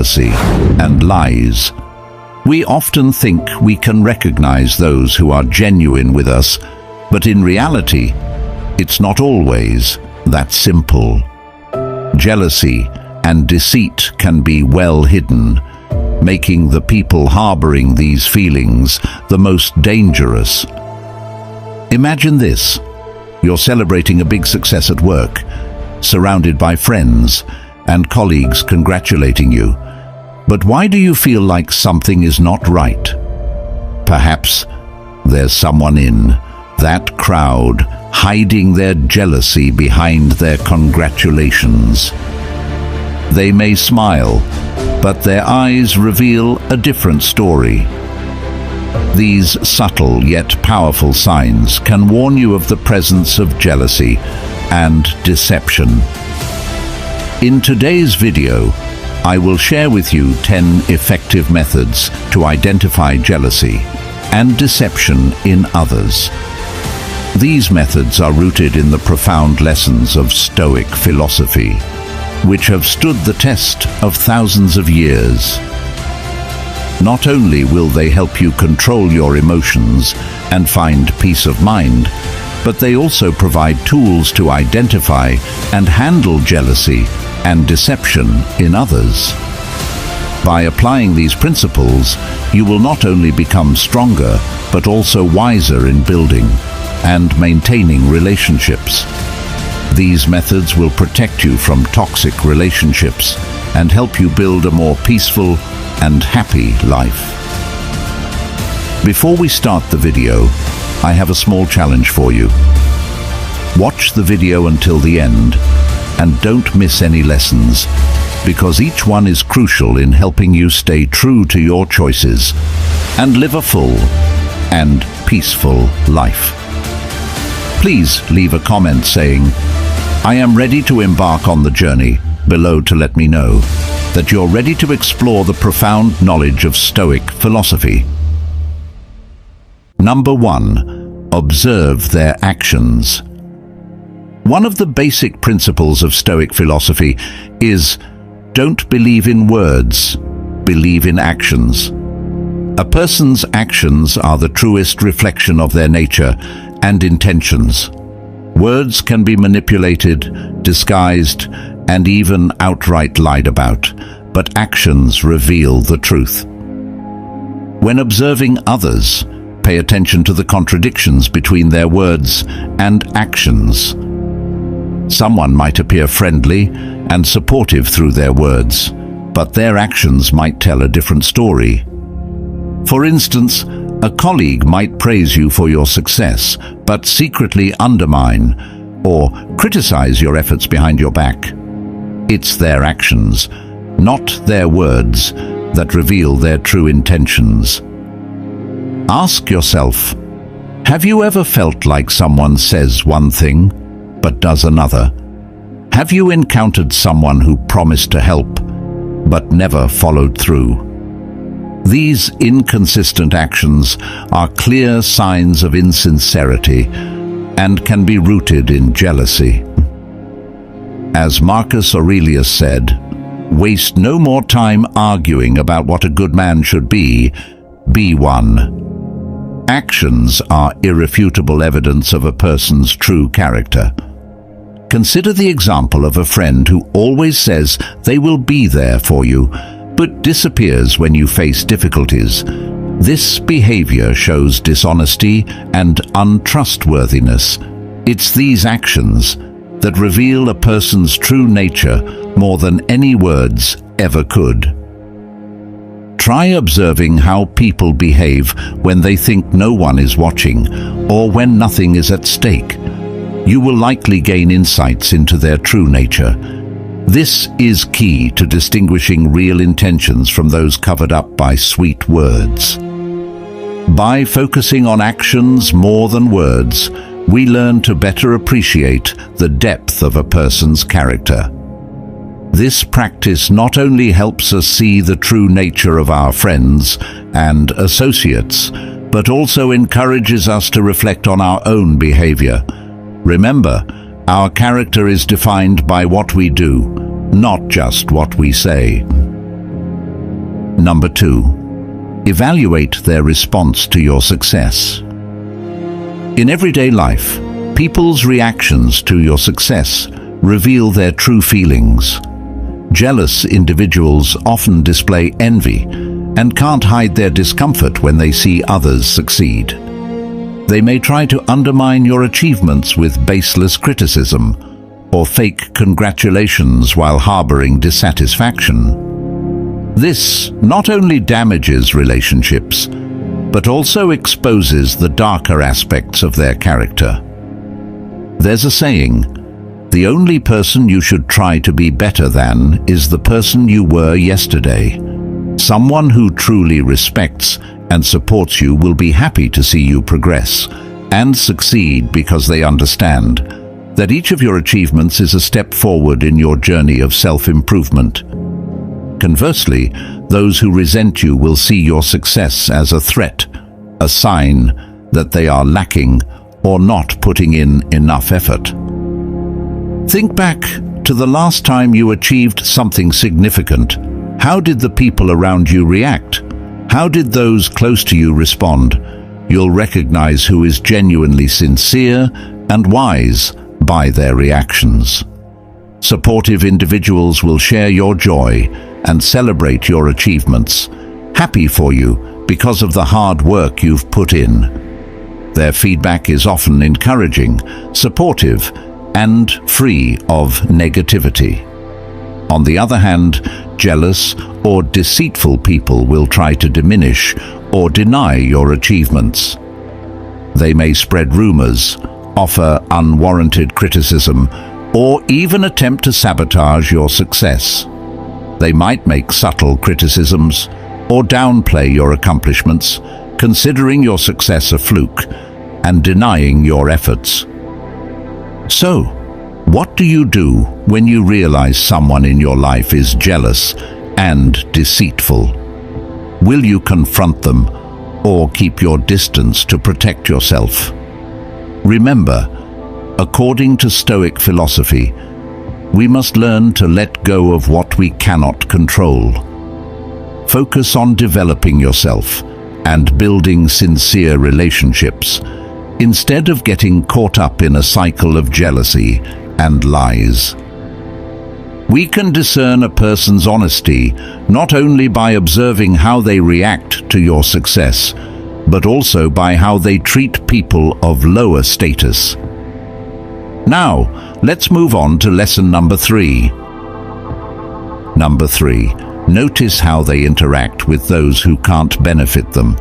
jealousy, and lies. We often think we can recognize those who are genuine with us, but in reality, it's not always that simple. Jealousy and deceit can be well hidden, making the people harboring these feelings the most dangerous. Imagine this. You're celebrating a big success at work, surrounded by friends and colleagues congratulating you. But why do you feel like something is not right? Perhaps there's someone in that crowd hiding their jealousy behind their congratulations. They may smile, but their eyes reveal a different story. These subtle yet powerful signs can warn you of the presence of jealousy and deception. In today's video, I will share with you 10 effective methods to identify jealousy and deception in others. These methods are rooted in the profound lessons of Stoic philosophy, which have stood the test of thousands of years. Not only will they help you control your emotions and find peace of mind, but they also provide tools to identify and handle jealousy and deception in others. By applying these principles, you will not only become stronger, but also wiser in building and maintaining relationships. These methods will protect you from toxic relationships and help you build a more peaceful and happy life. Before we start the video, I have a small challenge for you. Watch the video until the end and don't miss any lessons, because each one is crucial in helping you stay true to your choices and live a full and peaceful life. Please leave a comment saying, "I am ready to embark on the journey," below to let me know that you're ready to explore the profound knowledge of Stoic philosophy. Number 1. Observe their actions. One of the basic principles of Stoic philosophy is, don't believe in words, believe in actions. A person's actions are the truest reflection of their nature and intentions. Words can be manipulated, disguised, and even outright lied about, but actions reveal the truth. When observing others, pay attention to the contradictions between their words and actions. Someone might appear friendly and supportive through their words, but their actions might tell a different story. For instance, a colleague might praise you for your success, but secretly undermine or criticize your efforts behind your back. It's their actions, not their words, that reveal their true intentions. Ask yourself, have you ever felt like someone says one thing, but does another? Have you encountered someone who promised to help, but never followed through? These inconsistent actions are clear signs of insincerity and can be rooted in jealousy. As Marcus Aurelius said, "Waste no more time arguing about what a good man should be one." Actions are irrefutable evidence of a person's true character. Consider the example of a friend who always says they will be there for you, but disappears when you face difficulties. This behavior shows dishonesty and untrustworthiness. It's these actions that reveal a person's true nature more than any words ever could. Try observing how people behave when they think no one is watching or when nothing is at stake. You will likely gain insights into their true nature. This is key to distinguishing real intentions from those covered up by sweet words. By focusing on actions more than words, we learn to better appreciate the depth of a person's character. This practice not only helps us see the true nature of our friends and associates, but also encourages us to reflect on our own behavior. Remember, our character is defined by what we do, not just what we say. Number 2. Evaluate their response to your success. In everyday life, people's reactions to your success reveal their true feelings. Jealous individuals often display envy and can't hide their discomfort when they see others succeed. They may try to undermine your achievements with baseless criticism or fake congratulations while harboring dissatisfaction. This not only damages relationships, but also exposes the darker aspects of their character. There's a saying, the only person you should try to be better than is the person you were yesterday. Someone who truly respects and supports you will be happy to see you progress and succeed because they understand that each of your achievements is a step forward in your journey of self-improvement. Conversely, those who resent you will see your success as a threat, a sign that they are lacking or not putting in enough effort. Think back to the last time you achieved something significant. How did the people around you react? How did those close to you respond? You'll recognize who is genuinely sincere and wise by their reactions. Supportive individuals will share your joy and celebrate your achievements, happy for you because of the hard work you've put in. Their feedback is often encouraging, supportive, and free of negativity. On the other hand, jealous or deceitful people will try to diminish or deny your achievements. They may spread rumors, offer unwarranted criticism, or even attempt to sabotage your success. They might make subtle criticisms or downplay your accomplishments, considering your success a fluke and denying your efforts. So, what do you do when you realize someone in your life is jealous and deceitful? Will you confront them or keep your distance to protect yourself? Remember, according to Stoic philosophy, we must learn to let go of what we cannot control. Focus on developing yourself and building sincere relationships, instead of getting caught up in a cycle of jealousy and lies. We can discern a person's honesty not only by observing how they react to your success, but also by how they treat people of lower status. Now, let's move on to lesson number 3. Number 3. Notice how they interact with those who can't benefit them.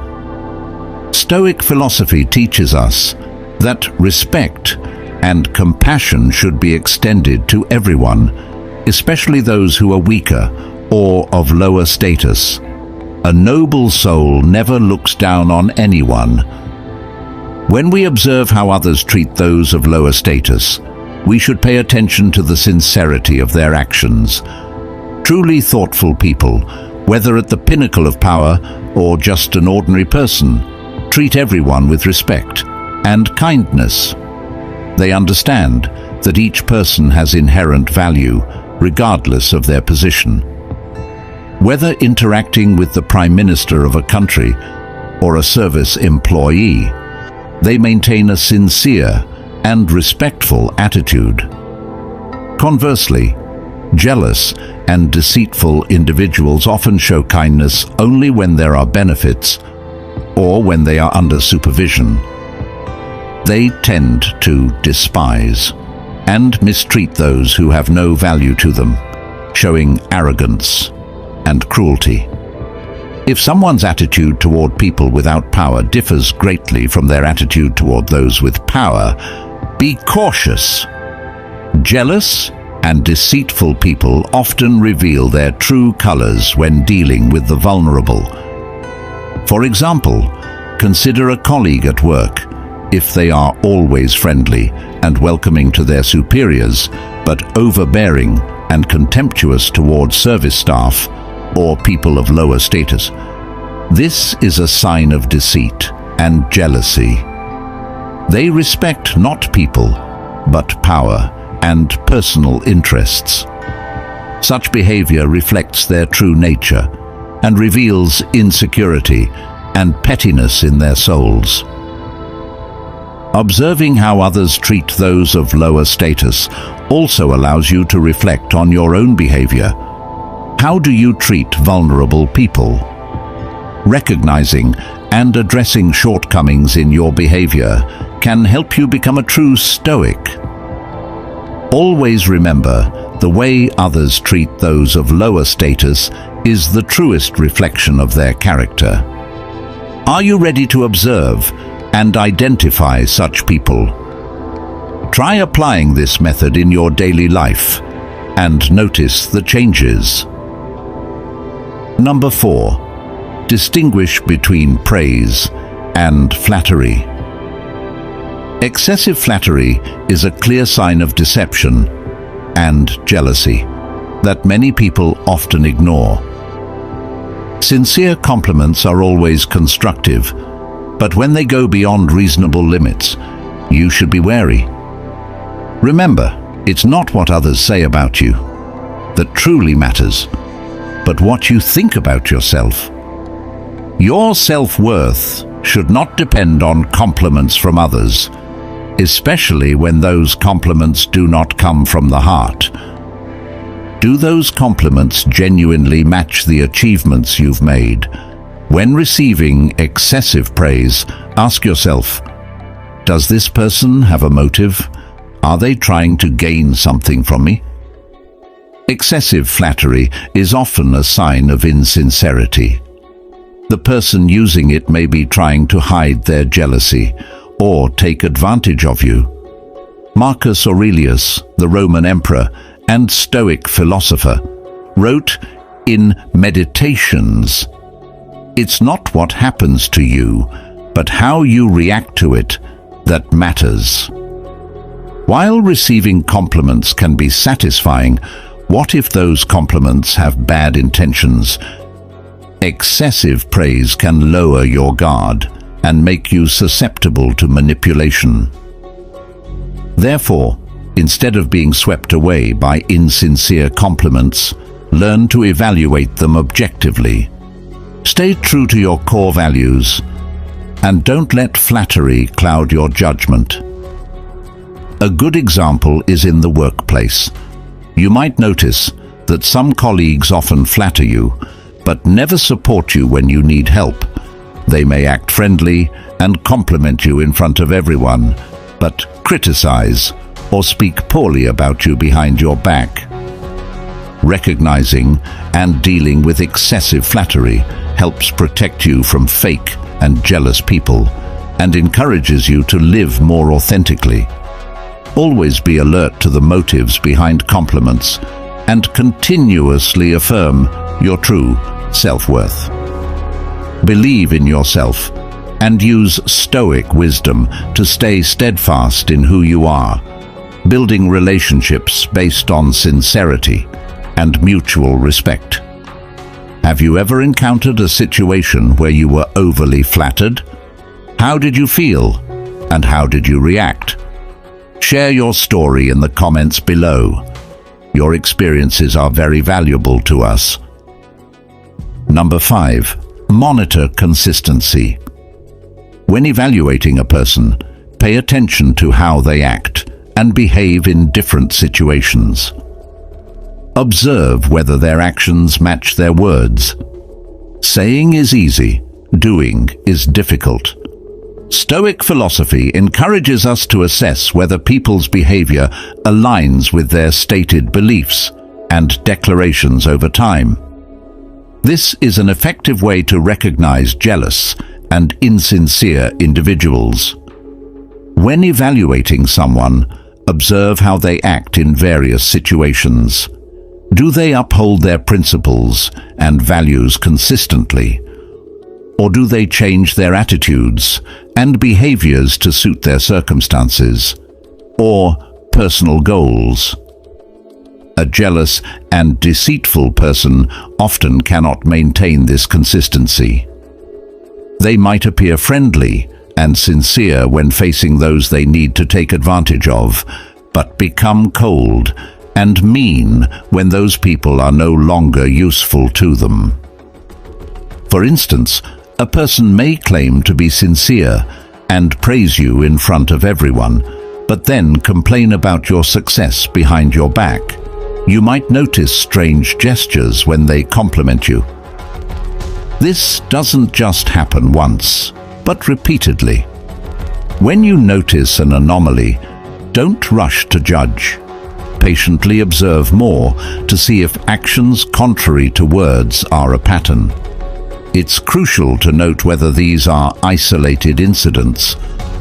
Stoic philosophy teaches us that respect and compassion should be extended to everyone, especially those who are weaker or of lower status. A noble soul never looks down on anyone. When we observe how others treat those of lower status, we should pay attention to the sincerity of their actions. Truly thoughtful people, whether at the pinnacle of power or just an ordinary person, treat everyone with respect and kindness. They understand that each person has inherent value, regardless of their position. Whether interacting with the Prime Minister of a country or a service employee, they maintain a sincere and respectful attitude. Conversely, jealous and deceitful individuals often show kindness only when there are benefits or when they are under supervision. They tend to despise and mistreat those who have no value to them, showing arrogance and cruelty. If someone's attitude toward people without power differs greatly from their attitude toward those with power, be cautious. Jealous and deceitful people often reveal their true colors when dealing with the vulnerable. For example, consider a colleague at work. If they are always friendly and welcoming to their superiors, but overbearing and contemptuous toward service staff or people of lower status, this is a sign of deceit and jealousy. They respect not people, but power and personal interests. Such behavior reflects their true nature, and reveals insecurity and pettiness in their souls. Observing how others treat those of lower status also allows you to reflect on your own behavior. How do you treat vulnerable people? Recognizing and addressing shortcomings in your behavior can help you become a true Stoic. Always remember, the way others treat those of lower status is the truest reflection of their character. Are you ready to observe and identify such people? Try applying this method in your daily life and notice the changes. Number 4. Distinguish between praise and flattery. Excessive flattery is a clear sign of deception and jealousy that many people often ignore. Sincere compliments are always constructive, but when they go beyond reasonable limits, you should be wary. Remember, it's not what others say about you that truly matters, but what you think about yourself. Your self-worth should not depend on compliments from others, especially when those compliments do not come from the heart. Do those compliments genuinely match the achievements you've made? When receiving excessive praise, ask yourself, does this person have a motive? Are they trying to gain something from me? Excessive flattery is often a sign of insincerity. The person using it may be trying to hide their jealousy or take advantage of you. Marcus Aurelius, the Roman emperor and Stoic philosopher, wrote in Meditations, "It's not what happens to you, but how you react to it that matters." While receiving compliments can be satisfying, what if those compliments have bad intentions? Excessive praise can lower your guard and make you susceptible to manipulation. Therefore, instead of being swept away by insincere compliments, learn to evaluate them objectively. Stay true to your core values, and don't let flattery cloud your judgment. A good example is in the workplace. You might notice that some colleagues often flatter you, but never support you when you need help. They may act friendly and compliment you in front of everyone, but criticize or speak poorly about you behind your back. Recognizing and dealing with excessive flattery helps protect you from fake and jealous people and encourages you to live more authentically. Always be alert to the motives behind compliments and continuously affirm your true self-worth. Believe in yourself and use Stoic wisdom to stay steadfast in who you are, building relationships based on sincerity and mutual respect. Have you ever encountered a situation where you were overly flattered? How did you feel, and how did you react? Share your story in the comments below. Your experiences are very valuable to us. Number 5. Monitor consistency. When evaluating a person, pay attention to how they act and behave in different situations. Observe whether their actions match their words. Saying is easy, doing is difficult. Stoic philosophy encourages us to assess whether people's behavior aligns with their stated beliefs and declarations over time. This is an effective way to recognize jealous and insincere individuals. When evaluating someone, observe how they act in various situations. Do they uphold their principles and values consistently? Or do they change their attitudes and behaviors to suit their circumstances or personal goals? A jealous and deceitful person often cannot maintain this consistency. They might appear friendly and sincere when facing those they need to take advantage of, but become cold and mean when those people are no longer useful to them. For instance, a person may claim to be sincere and praise you in front of everyone, but then complain about your success behind your back. You might notice strange gestures when they compliment you. This doesn't just happen once, but repeatedly. When you notice an anomaly, don't rush to judge. Patiently observe more to see if actions contrary to words are a pattern. It's crucial to note whether these are isolated incidents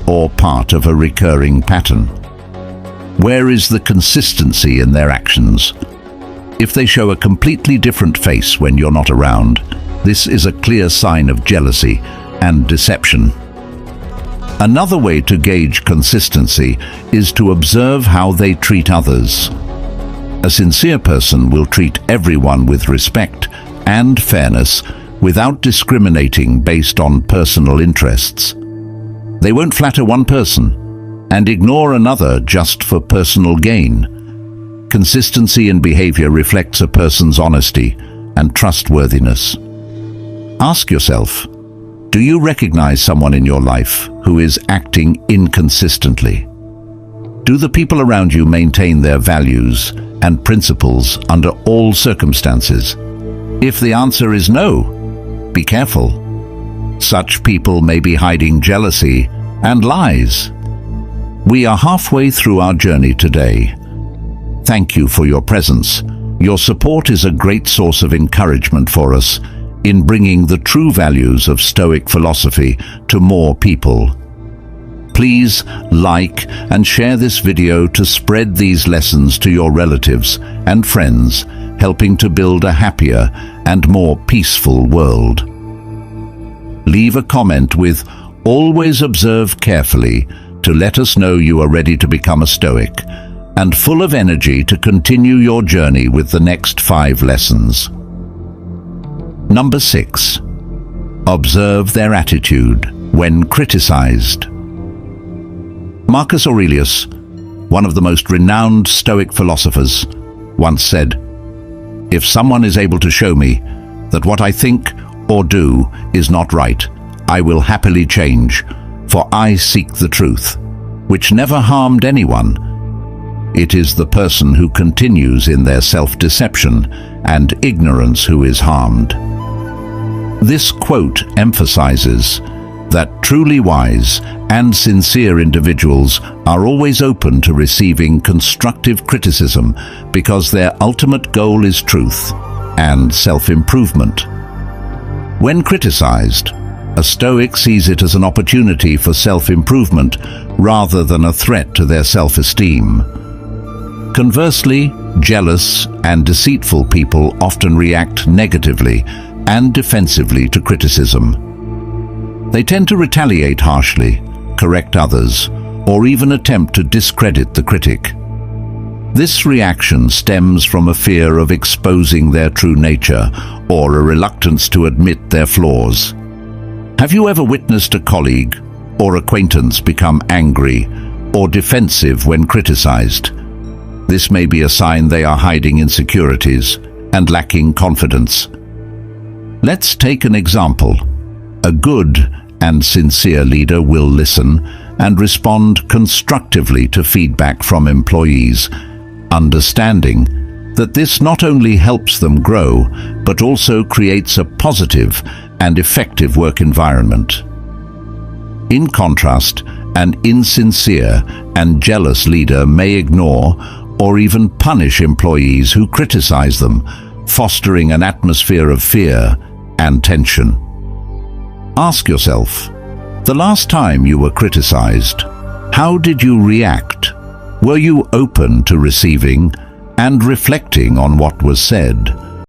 or part of a recurring pattern. Where is the consistency in their actions? If they show a completely different face when you're not around, this is a clear sign of jealousy and deception. Another way to gauge consistency is to observe how they treat others. A sincere person will treat everyone with respect and fairness without discriminating based on personal interests. They won't flatter one person and ignore another just for personal gain. Consistency in behavior reflects a person's honesty and trustworthiness. Ask yourself, do you recognize someone in your life who is acting inconsistently? Do the people around you maintain their values and principles under all circumstances? If the answer is no, be careful. Such people may be hiding jealousy and lies. We are halfway through our journey today. Thank you for your presence. Your support is a great source of encouragement for us in bringing the true values of Stoic philosophy to more people. Please like and share this video to spread these lessons to your relatives and friends, helping to build a happier and more peaceful world. Leave a comment with "Always observe carefully" to let us know you are ready to become a Stoic and full of energy to continue your journey with the next 5 lessons. Number 6. Observe their attitude when criticized. Marcus Aurelius, one of the most renowned Stoic philosophers, once said, "If someone is able to show me that what I think or do is not right, I will happily change, for I seek the truth," which never harmed anyone. It is the person who continues in their self-deception and ignorance who is harmed. This quote emphasizes that truly wise and sincere individuals are always open to receiving constructive criticism because their ultimate goal is truth and self-improvement. When criticized, a Stoic sees it as an opportunity for self-improvement rather than a threat to their self-esteem. Conversely, jealous and deceitful people often react negatively and defensively to criticism. They tend to retaliate harshly, correct others, or even attempt to discredit the critic. This reaction stems from a fear of exposing their true nature or a reluctance to admit their flaws. Have you ever witnessed a colleague or acquaintance become angry or defensive when criticized? This may be a sign they are hiding insecurities and lacking confidence. Let's take an example. A good and sincere leader will listen and respond constructively to feedback from employees, understanding that this not only helps them grow, but also creates a positive and effective work environment. In contrast, an insincere and jealous leader may ignore or even punish employees who criticize them, fostering an atmosphere of fear and tension. Ask yourself, the last time you were criticized, how did you react? Were you open to receiving and reflecting on what was said?